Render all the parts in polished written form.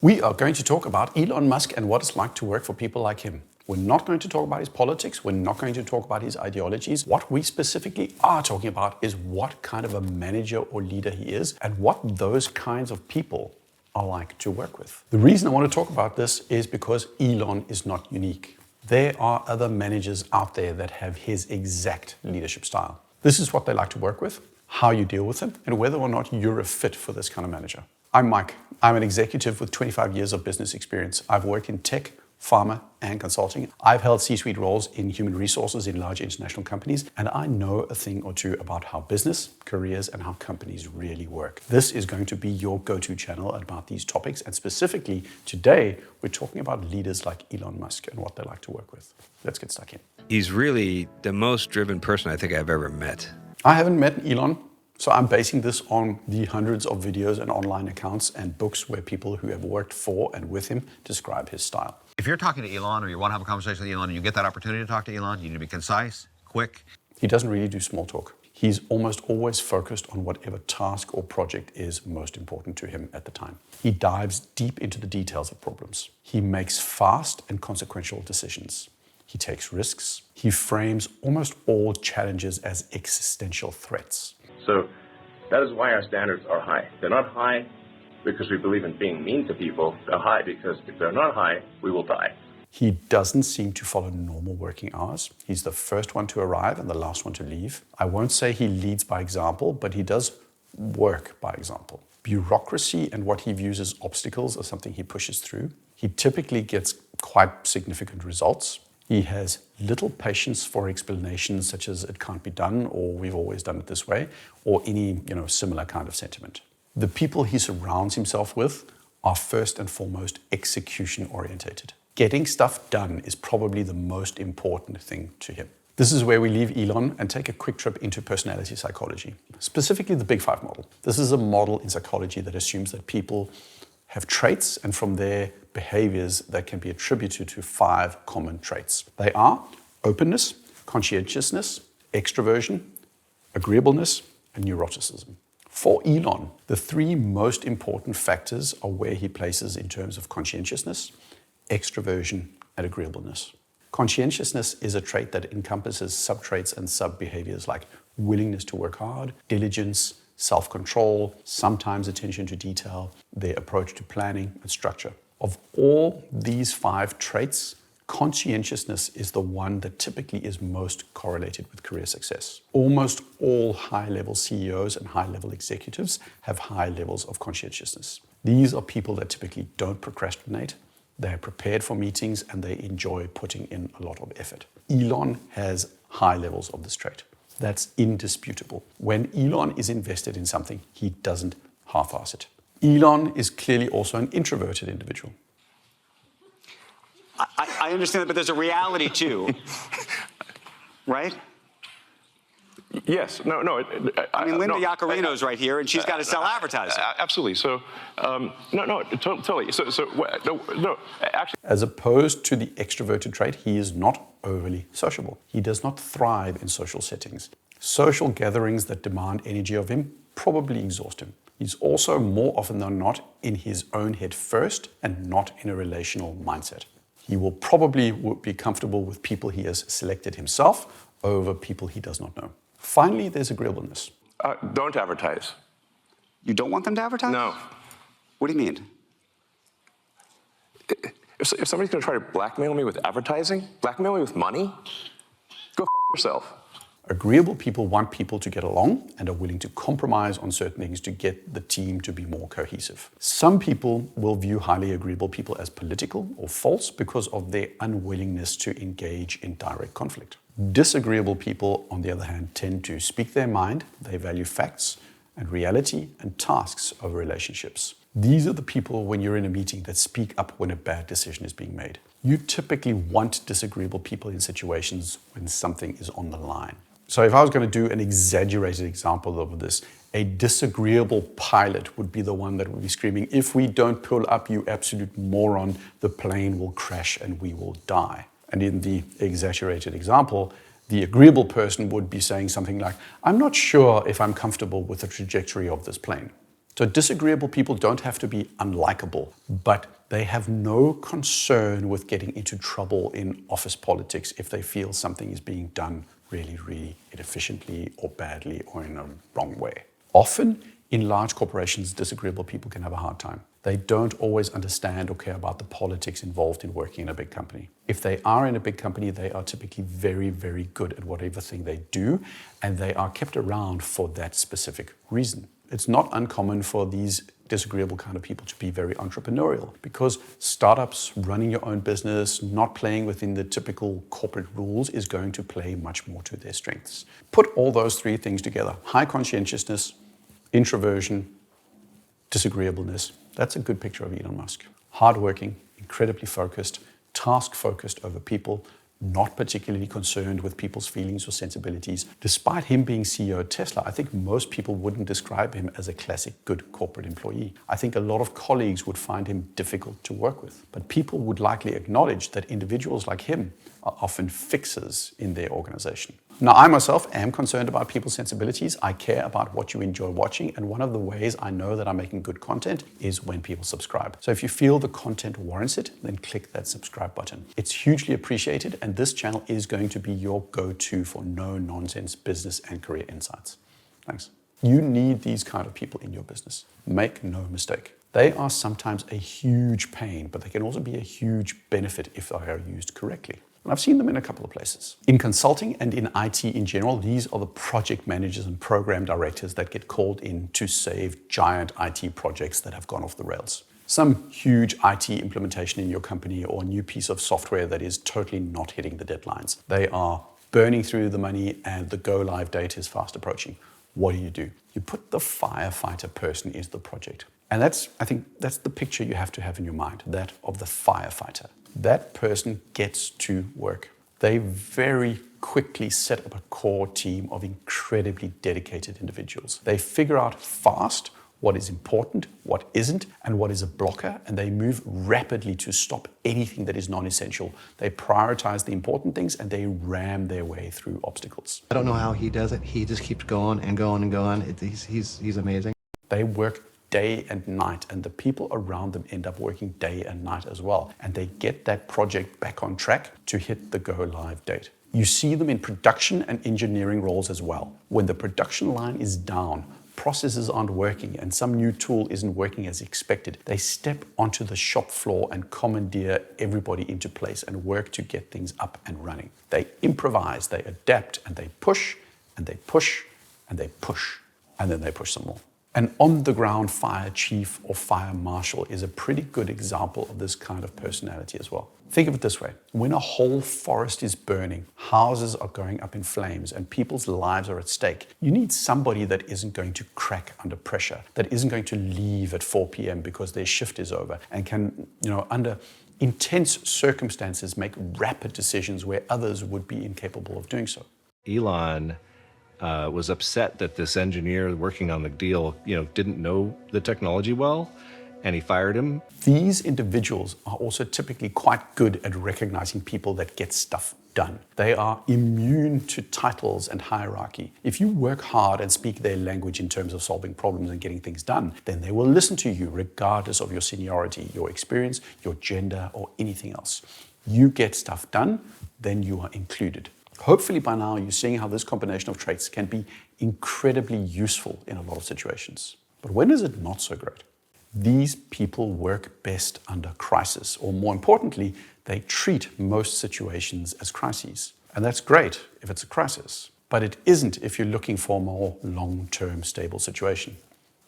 We are going to talk about Elon Musk and what it's like to work for people like him. We're not going to talk about his politics. We're not going to talk about his ideologies. What we specifically are talking about is what kind of a manager or leader he is and what those kinds of people are like to work with. The reason I want to talk about this is because Elon is not unique. There are other managers out there that have his exact leadership style. This is what they like to work with, how you deal with them, and whether or not you're a fit for this kind of manager. I'm Mike. I'm an executive with 25 years of business experience. I've worked in tech, pharma, and consulting. I've held C-suite roles in human resources in large international companies, and I know a thing or two about how business, careers, and how companies really work. This is going to be your go-to channel about these topics, and specifically today, we're talking about leaders like Elon Musk and what they like to work with. Let's get stuck in. He's really the most driven person I think I've ever met. I haven't met Elon. So I'm basing this on the hundreds of videos and online accounts and books where people who have worked for and with him describe his style. If you're talking to Elon or you want to have a conversation with Elon and you get that opportunity to talk to Elon, you need to be concise, quick. He doesn't really do small talk. He's almost always focused on whatever task or project is most important to him at the time. He dives deep into the details of problems. He makes fast and consequential decisions. He takes risks. He frames almost all challenges as existential threats. So that is why our standards are high. They're not high because we believe in being mean to people. They're high because if they're not high, we will die. He doesn't seem to follow normal working hours. He's the first one to arrive and the last one to leave. I won't say he leads by example, but he does work by example. Bureaucracy and what he views as obstacles are something he pushes through. He typically gets quite significant results. He has little patience for explanations such as it can't be done or we've always done it this way or any similar kind of sentiment. The people he surrounds himself with are first and foremost execution orientated. Getting stuff done is probably the most important thing to him. This is where we leave Elon and take a quick trip into personality psychology, specifically the Big Five model. This is a model in psychology that assumes that people have traits and from their behaviors that can be attributed to 5 common traits. They are openness, conscientiousness, extroversion, agreeableness, and neuroticism. For Elon, the 3 most important factors are where he places in terms of conscientiousness, extroversion, and agreeableness. Conscientiousness is a trait that encompasses sub-traits and sub-behaviors like willingness to work hard, diligence, self-control, sometimes attention to detail, their approach to planning and structure. Of all these 5 traits, conscientiousness is the one that typically is most correlated with career success. Almost all high-level CEOs and high-level executives have high levels of conscientiousness. These are people that typically don't procrastinate, they're prepared for meetings, and they enjoy putting in a lot of effort. Elon has high levels of this trait. That's indisputable. When Elon is invested in something, he doesn't half-ass it. Elon is clearly also an introverted individual. I understand that, but there's a reality too, right? Yes. No. I mean, Linda Yaccarino's right here, and she's got to sell advertising. Absolutely. So, totally. No. Actually, as opposed to the extroverted trait, he is not overly sociable. He does not thrive in social settings. Social gatherings that demand energy of him probably exhaust him. He's also more often than not in his own head first and not in a relational mindset. He will probably be comfortable with people he has selected himself over people he does not know. Finally, there's agreeableness. don't advertise. You don't want them to advertise? No. What do you mean? If somebody's going to try to blackmail me with advertising, blackmail me with money, go yourself. Agreeable people want people to get along and are willing to compromise on certain things to get the team to be more cohesive. Some people will view highly agreeable people as political or false because of their unwillingness to engage in direct conflict. Disagreeable people, on the other hand, tend to speak their mind. They value facts and reality and tasks over relationships. These are the people, when you're in a meeting, that speak up when a bad decision is being made. You typically want disagreeable people in situations when something is on the line. So if I was going to do an exaggerated example of this, a disagreeable pilot would be the one that would be screaming, "If we don't pull up, you absolute moron, the plane will crash and we will die." And in the exaggerated example, the agreeable person would be saying something like, "I'm not sure if I'm comfortable with the trajectory of this plane." So disagreeable people don't have to be unlikable, but they have no concern with getting into trouble in office politics if they feel something is being done really, really inefficiently or badly or in a wrong way. Often in large corporations, disagreeable people can have a hard time. They don't always understand or care about the politics involved in working in a big company. If they are in a big company, they are typically very, very good at whatever thing they do, and they are kept around for that specific reason. It's not uncommon for these disagreeable kind of people to be very entrepreneurial, because startups, running your own business, not playing within the typical corporate rules is going to play much more to their strengths. Put all those three things together: high conscientiousness, introversion, disagreeableness. That's a good picture of Elon Musk. Hardworking, incredibly focused, task-focused over people, not particularly concerned with people's feelings or sensibilities. Despite him being CEO of Tesla, I think most people wouldn't describe him as a classic good corporate employee. I think a lot of colleagues would find him difficult to work with. But people would likely acknowledge that individuals like him are often fixers in their organization. Now, I myself am concerned about people's sensibilities. I care about what you enjoy watching, and one of the ways I know that I'm making good content is when people subscribe. So if you feel the content warrants it, then click that subscribe button. It's hugely appreciated, and this channel is going to be your go-to for no-nonsense business and career insights. Thanks. You need these kind of people in your business. Make no mistake. They are sometimes a huge pain, but they can also be a huge benefit if they are used correctly. And I've seen them in a couple of places. In consulting and in IT in general, these are the project managers and program directors that get called in to save giant IT projects that have gone off the rails. Some huge IT implementation in your company or a new piece of software that is totally not hitting the deadlines. They are burning through the money and the go-live date is fast approaching. What do? You put the firefighter person into the project. And I think that's the picture you have to have in your mind, that of the firefighter. That person gets to work. They very quickly set up a core team of incredibly dedicated individuals. They figure out fast what is important, what isn't, and what is a blocker, and they move rapidly to stop anything that is non-essential. They prioritize the important things and they ram their way through obstacles. I don't know how he does it. He just keeps going and going and going. He's amazing. They work day and night, and the people around them end up working day and night as well. And they get that project back on track to hit the go-live date. You see them in production and engineering roles as well. When the production line is down, processes aren't working, and some new tool isn't working as expected, they step onto the shop floor and commandeer everybody into place and work to get things up and running. They improvise, they adapt, and they push, and they push, and they push, and then they push some more. An on-the-ground fire chief or fire marshal is a pretty good example of this kind of personality as well. Think of it this way. When a whole forest is burning, houses are going up in flames, and people's lives are at stake, you need somebody that isn't going to crack under pressure, that isn't going to leave at 4 p.m. because their shift is over, and can, under intense circumstances, make rapid decisions where others would be incapable of doing so. Elon was upset that this engineer working on the deal, didn't know the technology well, and he fired him. These individuals are also typically quite good at recognizing people that get stuff done. They are immune to titles and hierarchy. If you work hard and speak their language in terms of solving problems and getting things done, then they will listen to you regardless of your seniority, your experience, your gender, or anything else. You get stuff done, then you are included. Hopefully by now you're seeing how this combination of traits can be incredibly useful in a lot of situations. But when is it not so great? These people work best under crisis, or more importantly, they treat most situations as crises. And that's great if it's a crisis, but it isn't if you're looking for a more long-term stable situation.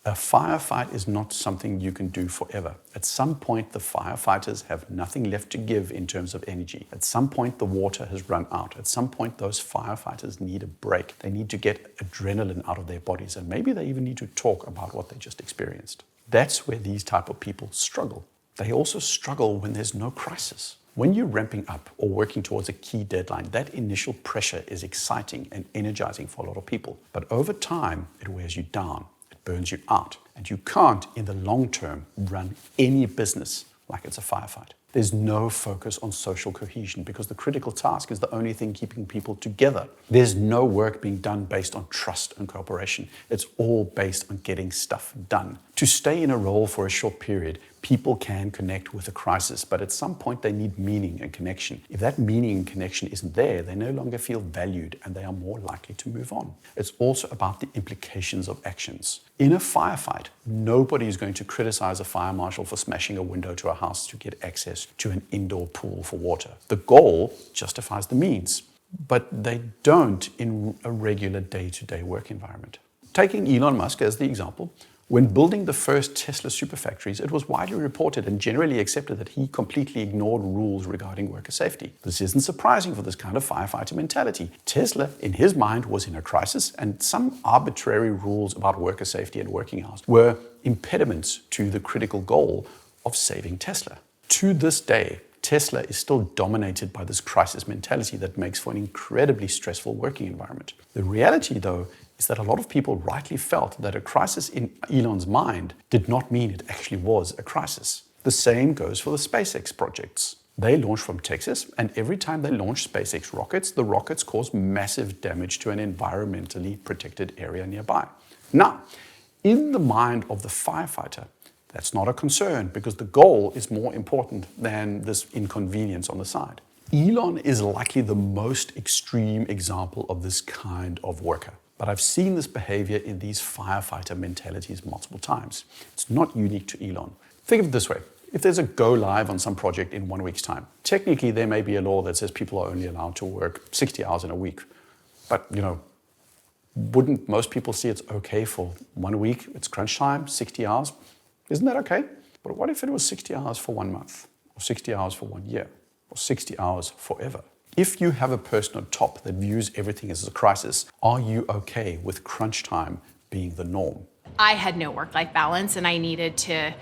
A firefight is not something you can do forever. At some point, the firefighters have nothing left to give in terms of energy. At some point, the water has run out. At some point, those firefighters need a break. They need to get adrenaline out of their bodies, and maybe they even need to talk about what they just experienced. That's where these type of people struggle. They also struggle when there's no crisis. When you're ramping up or working towards a key deadline, that initial pressure is exciting and energizing for a lot of people. But over time, it wears you down. Burns you out, and you can't in the long term run any business like it's a firefight. There's no focus on social cohesion because the critical task is the only thing keeping people together. There's no work being done based on trust and cooperation. It's all based on getting stuff done. To stay in a role for a short period, people can connect with a crisis, but at some point they need meaning and connection. If that meaning and connection isn't there, they no longer feel valued and they are more likely to move on. It's also about the implications of actions. In a firefight, nobody is going to criticize a fire marshal for smashing a window to a house to get access to an indoor pool for water. The goal justifies the means, but they don't in a regular day-to-day work environment. Taking Elon Musk as the example, when building the first Tesla superfactories, it was widely reported and generally accepted that he completely ignored rules regarding worker safety. This isn't surprising for this kind of firefighter mentality. Tesla, in his mind, was in a crisis, and some arbitrary rules about worker safety and working hours were impediments to the critical goal of saving Tesla. To this day, Tesla is still dominated by this crisis mentality that makes for an incredibly stressful working environment. The reality, though, is that a lot of people rightly felt that a crisis in Elon's mind did not mean it actually was a crisis. The same goes for the SpaceX projects. They launch from Texas, and every time they launch SpaceX rockets, the rockets cause massive damage to an environmentally protected area nearby. Now, in the mind of the firefighter, that's not a concern because the goal is more important than this inconvenience on the side. Elon is likely the most extreme example of this kind of worker. But I've seen this behavior in these firefighter mentalities multiple times. It's not unique to Elon. Think of it this way. If there's a go live on some project in 1 week's time, technically there may be a law that says people are only allowed to work 60 hours in a week. But, wouldn't most people see it's okay for 1 week? It's crunch time, 60 hours. Isn't that okay? But what if it was 60 hours for 1 month, or 60 hours for 1 year, or 60 hours forever? If you have a person on top that views everything as a crisis, are you okay with crunch time being the norm? I had no work-life balance and I needed to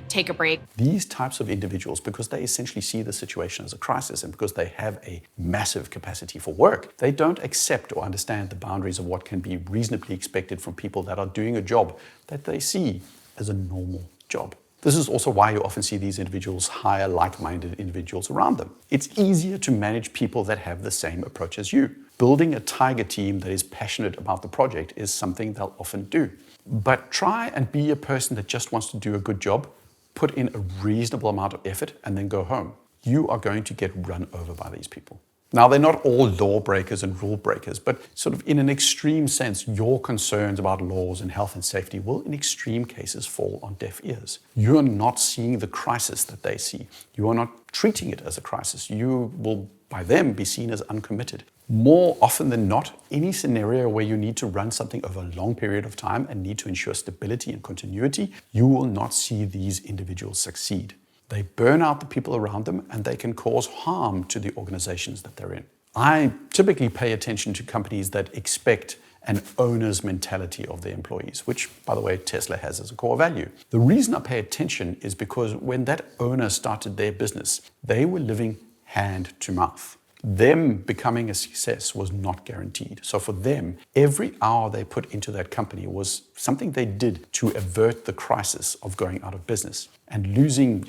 take a break. These types of individuals, because they essentially see the situation as a crisis and because they have a massive capacity for work, they don't accept or understand the boundaries of what can be reasonably expected from people that are doing a job that they see as a normal job. This is also why you often see these individuals hire like-minded individuals around them. It's easier to manage people that have the same approach as you. Building a tiger team that is passionate about the project is something they'll often do. But try and be a person that just wants to do a good job, put in a reasonable amount of effort, and then go home. You are going to get run over by these people. Now, they're not all lawbreakers and rule breakers, but sort of in an extreme sense, your concerns about laws and health and safety will in extreme cases fall on deaf ears. You are not seeing the crisis that they see. You are not treating it as a crisis. You will, by them, be seen as uncommitted. More often than not, any scenario where you need to run something over a long period of time and need to ensure stability and continuity, you will not see these individuals succeed. They burn out the people around them and they can cause harm to the organizations that they're in. I typically pay attention to companies that expect an owner's mentality of their employees, which, by the way, Tesla has as a core value. The reason I pay attention is because when that owner started their business, they were living hand to mouth. Them becoming a success was not guaranteed. So for them, every hour they put into that company was something they did to avert the crisis of going out of business and losing,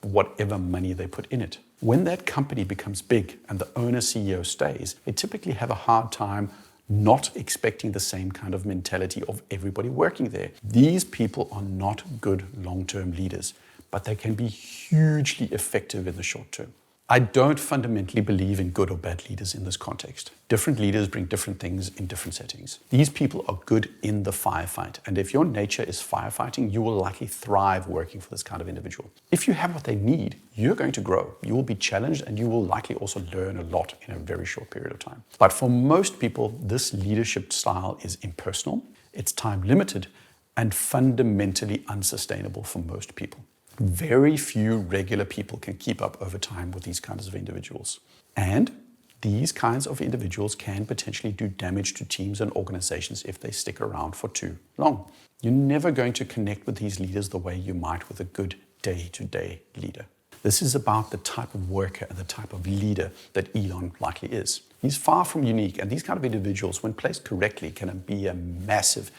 whatever money they put in it. When that company becomes big and the owner CEO stays, they typically have a hard time not expecting the same kind of mentality of everybody working there. These people are not good long-term leaders, but they can be hugely effective in the short term. I don't fundamentally believe in good or bad leaders in this context. Different leaders bring different things in different settings. These people are good in the firefight, and if your nature is firefighting, you will likely thrive working for this kind of individual. If you have what they need, you're going to grow. You will be challenged, and you will likely also learn a lot in a very short period of time. But for most people, this leadership style is impersonal, it's time limited, and fundamentally unsustainable for most people. Very few regular people can keep up over time with these kinds of individuals. And these kinds of individuals can potentially do damage to teams and organizations if they stick around for too long. You're never going to connect with these leaders the way you might with a good day-to-day leader. This is about the type of worker and the type of leader that Elon likely is. He's far from unique, and these kind of individuals, when placed correctly, can be a massive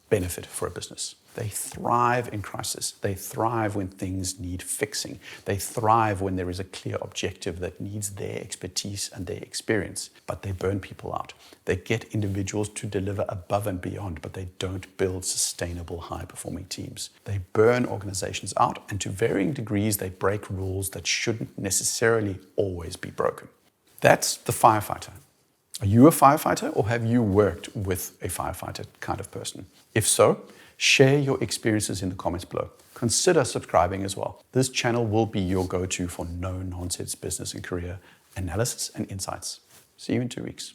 benefit for a business. They thrive in crisis. They thrive when things need fixing. They thrive when there is a clear objective that needs their expertise and their experience, but they burn people out. They get individuals to deliver above and beyond, but they don't build sustainable, high-performing teams. They burn organizations out, and to varying degrees, they break rules that shouldn't necessarily always be broken. That's the firefighter. Are you a firefighter, or have you worked with a firefighter kind of person? If so, share your experiences in the comments below. Consider subscribing as well. This channel will be your go-to for no-nonsense business and career analysis and insights. See you in 2 weeks.